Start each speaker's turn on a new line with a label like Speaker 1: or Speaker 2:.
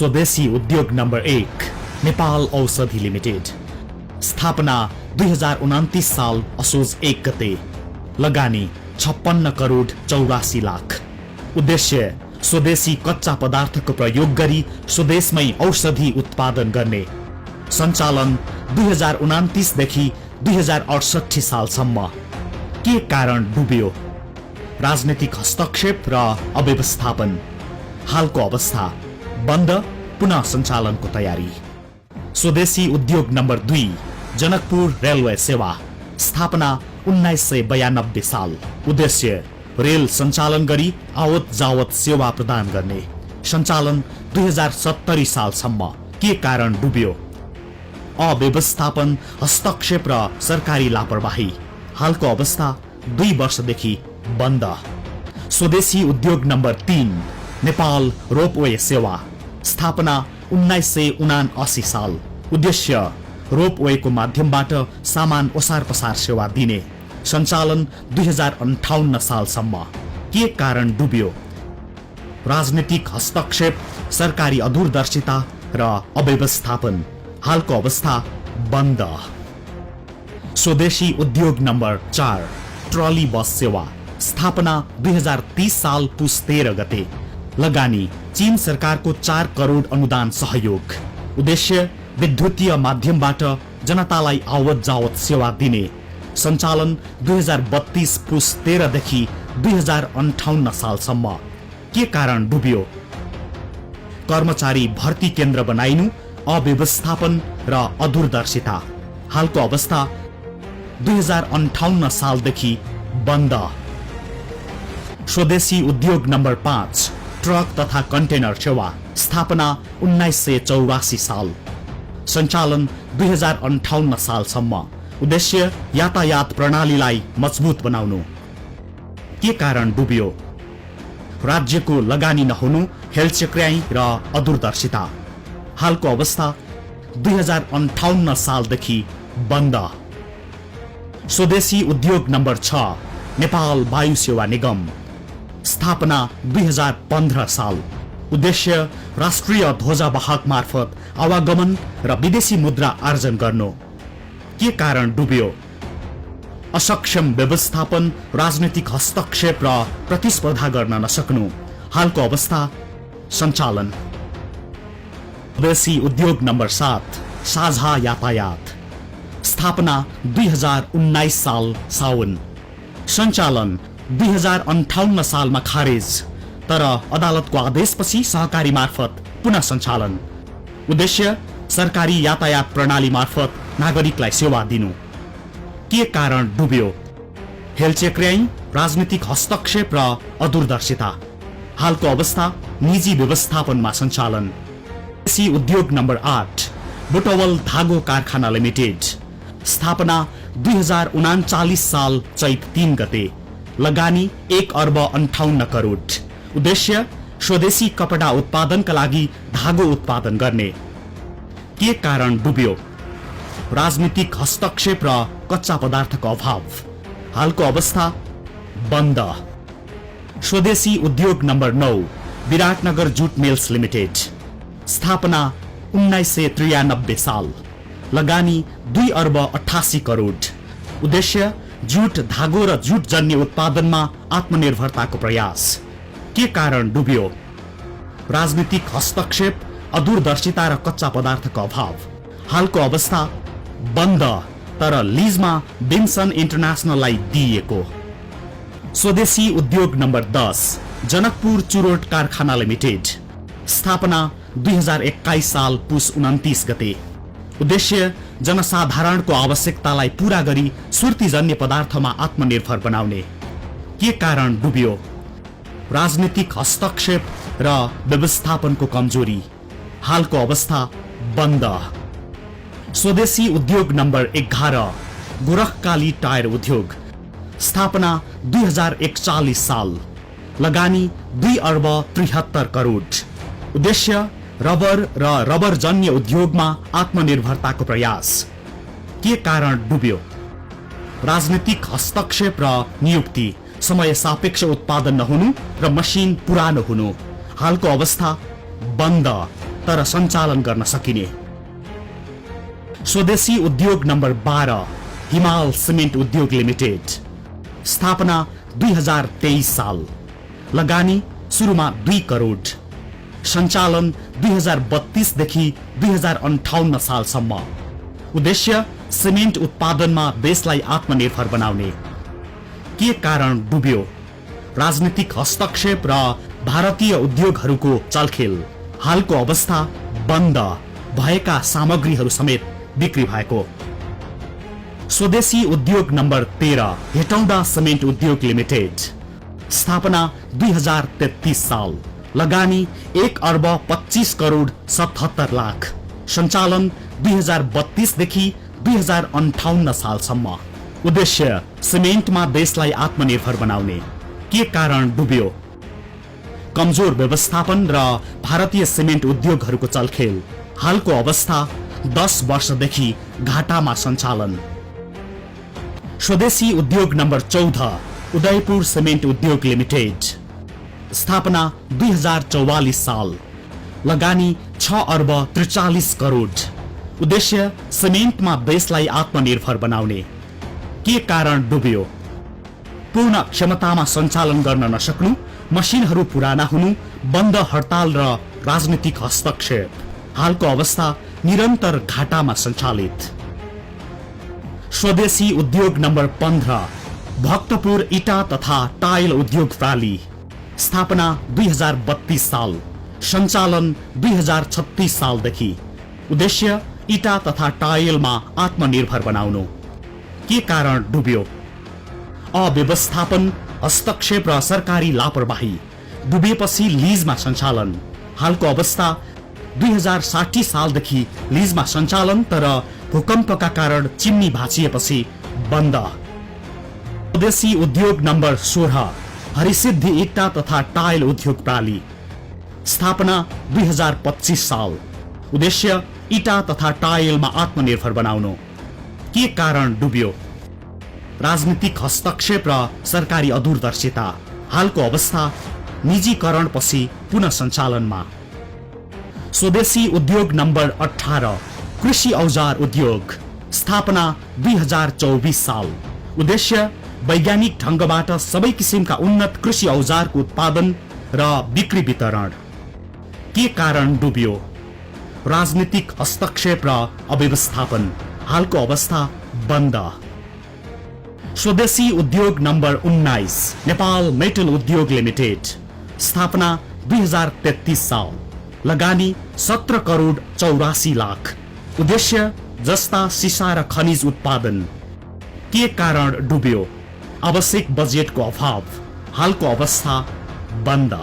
Speaker 1: स्वदेशी उद्योग नम्बर 1 नेपाल औषधि लिमिटेड। स्थापना 2029 साल असोज 1 गते। लगानी 56 करोड 84 लाख। उद्देश्य स्वदेशी कच्चा पदार्थको प्रयोग गरी स्वदेशमै औषधि उत्पादन गर्ने। सञ्चालन 2029 देखि 2068 सालसम्म। के कारण डुब्यो? राजनीतिक हस्तक्षेप र अव्यवस्थापन। हालको अवस्था बन्द, पुनः सञ्चालनको तयारी। स्वदेशी उद्योग नम्बर 2 जनकपुर रेलवे सेवा। स्थापना 1992 साल। उद्देश्य रेल सञ्चालन गरी आवत जावत सेवा प्रदान गर्ने। सञ्चालन 2070 सालसम्म। के कारण डुब्यो? अव्यवस्थापन, हस्तक्षेप र सरकारी लापरवाही। हालको अवस्था 2 वर्षदेखि बन्द। स्वदेशी उद्योग नम्बर 3 नेपाल रोपवे सेवा। स्थापना 1979 साल। उद्देश्य रोपवेको माध्यमबाट सामान ओसार पसार सेवा दिने। सञ्चालन 2058 सालसम्म। के कारण डुब्यो? राजनीतिक हस्तक्षेप, सरकारी अदूरदर्शिता र अव्यवस्थापन। हालको अवस्था बन्द। स्वदेशी उद्योग नम्बर 4 ट्रली बस सेवा। स्थापना 2030 साल पुस 13 गते। लगानी चीन सरकारको 4 करोड अनुदान सहयोग। उद्देश्य विद्युतीय माध्यमबाट जनतालाई आवत जावत सेवा दिने। सञ्चालन 2032 पुस 13 देखि 2058 सालसम्म। के कारण डुब्यो? कर्मचारी भर्ती केन्द्र बनाइनु, अव्यवस्थापन र अदूरदर्शिता। हालको अवस्था 2058 सालदेखि बन्द। स्वदेशी उद्योग नम्बर 5 ट्रक तथा कन्टेनर सेवा। स्थापना 1984 साल। सञ्चालन 2058 सालसम्म। उद्देश्य यातायात प्रणालीलाई मजबुत बनाउनु। के कारण डुब्यो? राज्यको लगानी नहुनु, हेलचक्र्याई र अदूरदर्शिता। हालको अवस्था 2058 सालदेखि बन्द। स्वदेशी उद्योग नम्बर 6 नेपाल वायु सेवा निगम। स्थापना 2015 साल। उद्देश्य राष्ट्रिय ध्वजावाहक मार्फत आवागमन र विदेशी मुद्रा आर्जन गर्नु। के कारण डुब्यो? असक्षम व्यवस्थापन, राजनीतिक हस्तक्षेप र प्रतिस्पर्धा गर्न नसक्नु। हालको अवस्था सञ्चालन। स्वदेशी उद्योग नम्बर 7 साझा यातायात। स्थापना 2019 साल साउन। सञ्चालन 2058 सालमा खारेज, तर अदालतको आदेशपछि सहकारी मार्फत पुनः सञ्चालन। उद्देश्य सरकारी यातायात प्रणाली मार्फत नागरिकलाई सेवा दिनु। के कारण डुब्यो? हेलचेक्र्याई, राजनीतिक हस्तक्षेप र अदूरदर्शिता। हालको अवस्था निजी व्यवस्थापनमा सञ्चालन। स्वदेशी उद्योग नम्बर 8 बुटवल धागो कारखाना लिमिटेड। स्थापना 2039 साल चैत 3 गते। लगानी 1 अर्ब 58 करोड। उद्देश्य स्वदेशी कपडा उत्पादनका लागि धागो उत्पादन गर्ने। के कारण डुब्यो? राजनीतिक हस्तक्षेप र कच्चा पदार्थको अभाव। हालको अवस्था बन्द। स्वदेशी उद्योग नम्बर 9 विराटनगर जुट मिल्स लिमिटेड। स्थापना 1993 साल। लगानी 2 अर्ब 88 करोड। उद्देश्य जुट, धागो र जुट जन्य उत्पादनमा आत्मनिर्भरताको प्रयास। के कारण डुब्यो? राजनीतिक हस्तक्षेप, अदूरदर्शिता र कच्चा पदार्थको अभाव। हालको अवस्था बन्द, तर लिजमा बिन्सन इन्टरनेसनललाई दिइएको। स्वदेशी उद्योग नम्बर 10 जनकपुर चुरोट कारखाना लिमिटेड। स्थापना 2021 साल पुस 29 गते। उद्देश्य जनसाधारणको आवश्यकतालाई पूरा गरी सुर्तीजन्य पदार्थमा आत्मनिर्भर बनाउने। के कारण डुब्यो? राजनीतिक हस्तक्षेप र व्यवस्थापनको कमजोरी। हालको अवस्था बन्द। स्वदेशी उद्योग नम्बर 11 गोरखकाली टायर उद्योग। स्थापना 2041 साल। लगानी 2 अर्ब 73 करोड। उद्देश्य रबर र रबर जन्य उद्योगमा आत्मनिर्भरताको प्रयास। के कारण डुब्यो? राजनीतिक हस्तक्षेप र नियुक्ति, समय सापेक्ष उत्पादन नहुनु र मसिन पुरानो हुनु। हालको अवस्था बन्द। तर सञ्चालन गर्न सकिने। स्वदेशी उद्योग नम्बर 12 हिमाल सिमेन्ट उद्योग लिमिटेड, स्थापना 2023 साल, लगानी सुरुमा 2 करोड, सञ्चालन 2032 देखि 2058 सालसम्म। उद्देश्य सिमेन्ट उत्पादनमा देशलाई आत्मनिर्भर बनाउने। के कारण डुब्यो? राजनीतिक हस्तक्षेप र भारतीय उद्योगहरूको चलखेल। हालको अवस्था बन्द भएका सामग्रीहरू समेत बिक्री भएको। स्वदेशी उद्योग नम्बर 13 हेटौँडा सिमेन्ट उद्योग लिमिटेड, स्थापना 2033 साल, लगानी 1 अर्ब 25 करोड 77 लाख, सञ्चालन 2032 देखि 2058 सालसम्म। उद्देश्य सिमेन्टमा देशलाई आत्मनिर्भर बनाउने। के कारण डुब्यो? कमजोर व्यवस्थापन र भारतीय सिमेन्ट उद्योगहरूको चलखेल। हालको अवस्था 10 वर्षदेखि घाटामा सञ्चालन। स्वदेशी उद्योग नम्बर 14 उदयपुर सिमेन्ट उद्योग लिमिटेड, स्थापना 2044 साल, लगानी 6 अर्ब 43 करोड। उद्देश्य सिमेन्टमा देशलाई आत्मनिर्भर बनाउने। के कारण डुब्यो? पूर्ण क्षमतामा सञ्चालन गर्न नसक्नु, मसिनहरू पुराना हुनु, बन्द हडताल र राजनीतिक हस्तक्षेप। हालको अवस्था निरन्तर घाटामा सञ्चालित। स्वदेशी उद्योग नम्बर 15 भक्तपुर इटा तथा टाइल उद्योग प्राली, स्थापना 2032 साल, सञ्चालन 2036 सालदेखि। उद्देश्य इटा तथा टाइलमा आत्मनिर्भर बनाउनु। के कारण डुब्यो? अव्यवस्थापन, हस्तक्षेप र सरकारी लापरवाही। डुबेपछि लिजमा सञ्चालन। हालको अवस्था 2060 सालदेखि लिजमा सञ्चालन, तर भूकम्पका कारण चिम्नी भाँचिएपछि बन्द। स्वदेशी उद्योग नम्बर 16 हरिसिद्धि इटा तथा टाइल उद्योग प्राली, स्थापना 2025 साल, उद्देश्य इटा तथा टाइलमा आत्मनिर्भर बनाउनु। के कारण डुब्यो? राजनीतिक हस्तक्षेप र सरकारी अदूरदर्शिता। हालको अवस्था निजीकरणपछि पुनः सञ्चालनमा। स्वदेशी उद्योग नम्बर 18 कृषि औजार उद्योग, स्थापना 2024 साल, उद्देश्य वैज्ञानिक ढंगबाट सबै किसिमका उन्नत कृषि औजारको उत्पादन र बिक्री वितरण। के कारण डुब्यो? राजनीतिक हस्तक्षेप र अव्यवस्थापन। हालको अवस्था बन्द। स्वदेशी उद्योग नम्बर 19 नेपाल मेटल उद्योग लिमिटेड, स्थापना 2033 साल, लगानी 17 करोड 84 लाख, उद्देश्य जस्ता सिसा र खनिज उत्पादन। के कारण डुब्यो? आवश्यक बजेटको अभाव। हालको अवस्था बन्द।